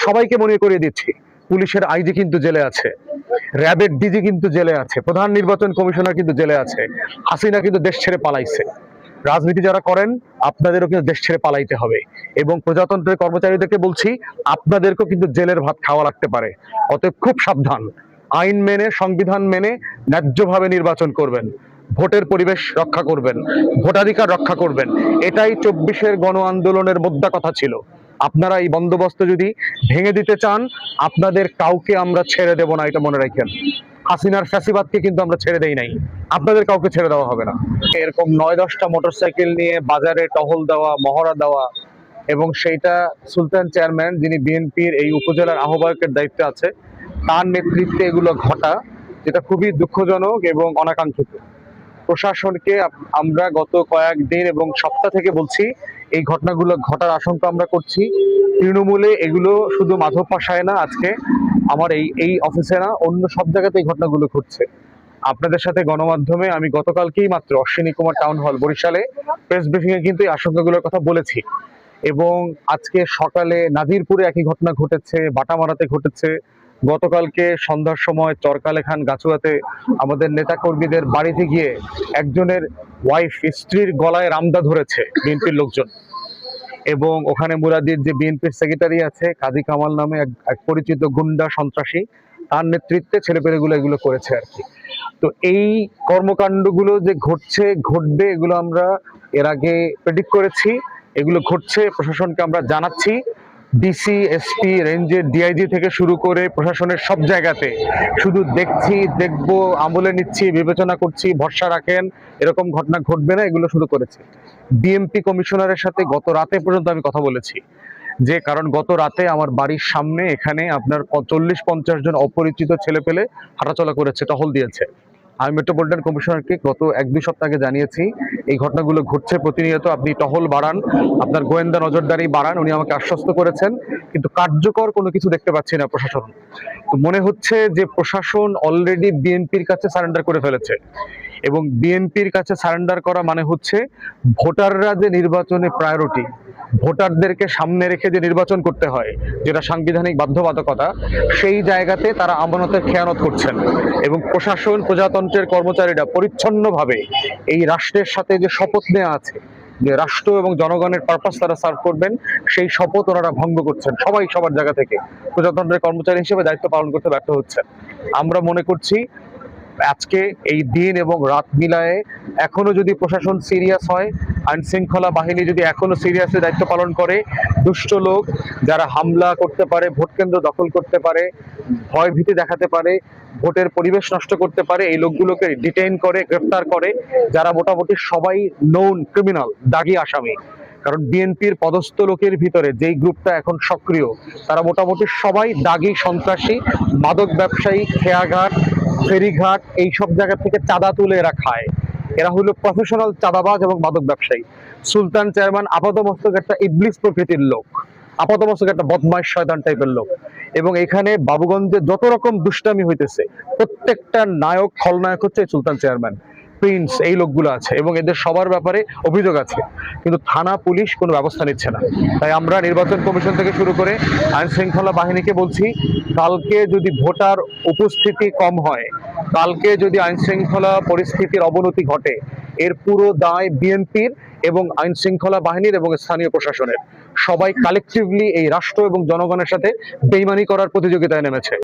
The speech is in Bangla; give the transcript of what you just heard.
সবাইকে মনে করিয়ে দিচ্ছি, পুলিশের আইজি কিন্তু জেলে আছে, র্যাবের ডিজি কিন্তু জেলে আছে, প্রধান নির্বাচন কমিশনার কিন্তু জেলে আছে। হাসিনা কিন্তু দেশ ছেড়ে পালাইছে। রাজনীতি যারা করেন আপনাদেরও কিন্তু দেশ ছেড়ে পালাইতে হবে। এবং প্রজাতন্ত্রের কর্মচারীদেরকে বলছি, আপনাদেরকেও কিন্তু জেলের ভাত খাওয়া লাগতে পারে। অতএব খুব সাবধান, আইন মেনে, সংবিধান মেনে ন্যায্যভাবে নির্বাচন করবেন, ভোটের পরিবেশ রক্ষা করবেন, ভোটাধিকার রক্ষা করবেন। এটাই 24-এর গণ আন্দোলনের মোদ্দা কথা ছিল। আপনারা এই বন্দোবস্ত যদি ভেঙে দিতে চান, আপনাদের কাউকে আমরা ছেড়ে দেব না, এটা মনে রাখেন। হাসিনার ফ্যাসিবাদকে কিন্তু আমরা ছেড়ে দেই নাই, আপনাদের কাউকে ছেড়ে দেওয়া হবে না। এরকম 9-10টা মোটরসাইকেল নিয়ে বাজারে টহল দেওয়া, মহড়া দেওয়া, এবং সেইটা সুলতান চেয়ারম্যান, যিনি বিএনপির এই উপজেলার আহ্বায়কের দায়িত্বে আছে, তার নেতৃত্বে এগুলো ঘটা, যেটা খুবই দুঃখজনক এবং অনাকাঙ্ক্ষিত। প্রশাসনকে আমরা গত কয়েকদিন এবং সপ্তাহ থেকে বলছি, এই ঘটনাগুলো ঘটার আশঙ্কা আমরা করছি। তৃণমূলে এগুলো শুধু মাধব পাশায় না, আজকে আমার এই অফিসে না, অন্য সব জায়গাতে এই ঘটনাগুলো ঘটছে। আপনাদের সাথে গণমাধ্যমে আমি গতকালকেই মাত্র অশ্বিনী কুমার টাউন হল বরিশালে প্রেস ব্রিফিং এ কিন্তু এই আশঙ্কাগুলোর কথা বলেছি। এবং আজকে সকালে নাজিরপুরে একই ঘটনা ঘটেছে, বাটামারাতে ঘটেছে, গতকালকে সন্ধ্যার সময় চরকালে খান গাছুয়াতে আমাদের নেতাকর্মীদের বাড়িতে গিয়ে একজনের ওয়াইফ, স্ত্রীর গলায় রামদা ধরেছে বিএনপির লোকজন। এবং ওখানে মুরাদির যে বিএনপির সেক্রেটারি আছে, কাজী কামাল নামে এক পরিচিত গুন্ডা সন্ত্রাসী, তার নেতৃত্বে ছেলেপেলেগুলো এগুলো করেছে আর কি। তো এই কর্মকাণ্ডগুলো যে ঘটছে, ঘটবে, এগুলো আমরা এর আগে প্রেডিক্ট করেছি। এগুলো ঘটছে, প্রশাসনকে আমরা জানাচ্ছি। ডিসি, এসপি, রেঞ্জের ডিআইজি থেকে শুরু করে প্রশাসনের সব জায়গাতে শুধু দেখছি, দেখবো, আমলে নিচ্ছি, বিবেচনা করছি, ভরসা রাখেন, এরকম ঘটনা ঘটবে না, এগুলো শুরু করেছে। বিএমপি কমিশনারের সাথে গত রাতে পর্যন্ত আমি কথা বলেছি, যে কারণ গত রাতে আমার বাড়ির সামনে এখানে আপনার 40-50 জন অপরিচিত ছেলেপেলে হাঁটাচলা করেছে, টহল দিয়েছে। আমি মেট্রোপলিটন কমিশনারকে গত 1-2 সপ্তাহ আগে জানিয়েছি, এই ঘটনাগুলো ঘটছে প্রতিনিয়ত, আপনি টহল বাড়ান, আপনার গোয়েন্দা নজরদারি বাড়ান। উনি আমাকে আশ্বস্ত করেছেন, কিন্তু কার্যকর কোনো কিছু দেখতে পাচ্ছি না প্রশাসন। তো মনে হচ্ছে যে প্রশাসন অলরেডি বিএনপির কাছে সারেন্ডার করে ফেলেছে। এবং বিএনপির কাছে সারেন্ডার করা মানে হচ্ছে ভোটাররা যে নির্বাচনে প্রায়োরিটি, ভোটারদেরকে সামনে রেখে যে নির্বাচন করতে হয়, যেটা সাংবিধানিক বাধ্যবাধকতা, সেই জায়গাতে তারা আমানতের খেয়ানত করছেন। এবং প্রশাসন, প্রজাতন্ত্রের কর্মচারীরা পরিচ্ছন্নভাবে এই রাষ্ট্রের সাথে যে শপথ নেওয়া আছে, যে রাষ্ট্র এবং জনগণের পারপাস তারা সার্ভ করবেন, সেই শপথ ওনারা ভঙ্গ করছেন। সবাই সবার জায়গা থেকে প্রজাতন্ত্রের কর্মচারী হিসেবে দায়িত্ব পালন করতে ব্যর্থ হচ্ছেন। আমরা মনে করছি আজকে এই দিন এবং রাত মিলায়ে এখনো যদি প্রশাসন সিরিয়াস হয়, আইন শৃঙ্খলা বাহিনী যদি এখনো সিরিয়াসলি দায়িত্ব পালন করে, দুষ্ট লোক যারা হামলা করতে পারে, ভোট কেন্দ্র দখল করতে পারে, ভয় ভীতি দেখাতে পারে, ভোটের পরিবেশ নষ্ট করতে পারে, এই লোকগুলোকে ডিটেইন করে, গ্রেফতার করে, যারা মোটামুটি সবাই নোন ক্রিমিনাল, দাগী আসামি। কারণ বিএনপির পদস্থ লোকের ভিতরে যেই গ্রুপটা এখন সক্রিয়, তারা মোটামুটি সবাই দাগী, সন্ত্রাসী, মাদক ব্যবসায়ী, খেয়াঘাট, ফেরিঘাট, এই সব জায়গা থেকে চাঁদা তুলে এরা খায়। এরা হলো প্রফেশনাল চাঁদাবাজ এবং মাদক ব্যবসায়ী। সুলতান চেয়ারম্যান আপাতমস্তক একটা ইবলিস প্রকৃতির লোক, আপাতমস্তক একটা বদমাইশ শয়তান টাইপের লোক। এবং এখানে বাবুগঞ্জে যত রকম দুষ্টামি হইতেছে, প্রত্যেকটা নায়ক, খলনায়ক হচ্ছে সুলতান চেয়ারম্যান, প্রিন্স, এই লোকগুলো আছে, এবং এদের সবার ব্যাপারে অভিযোগ আছে, কিন্তু থানা পুলিশ কোনো ব্যবস্থা নিচ্ছে না। তাই আমরা নির্বাচন কমিশন থেকে শুরু করে আইন শৃঙ্খলা বাহিনীকে বলছি, কালকে যদি ভোটার উপস্থিতি কম হয়, কালকে যদি আইন শৃঙ্খলা পরিস্থিতির অবনতি ঘটে, এর পুরো দায় বিএনপির এবং আইন শৃঙ্খলা বাহিনীর এবং স্থানীয় প্রশাসনের। সবাই কালেকটিভলি এই রাষ্ট্র এবং জনগণের সাথে বেইমানি করার প্রতিযোগিতায় নেমেছে।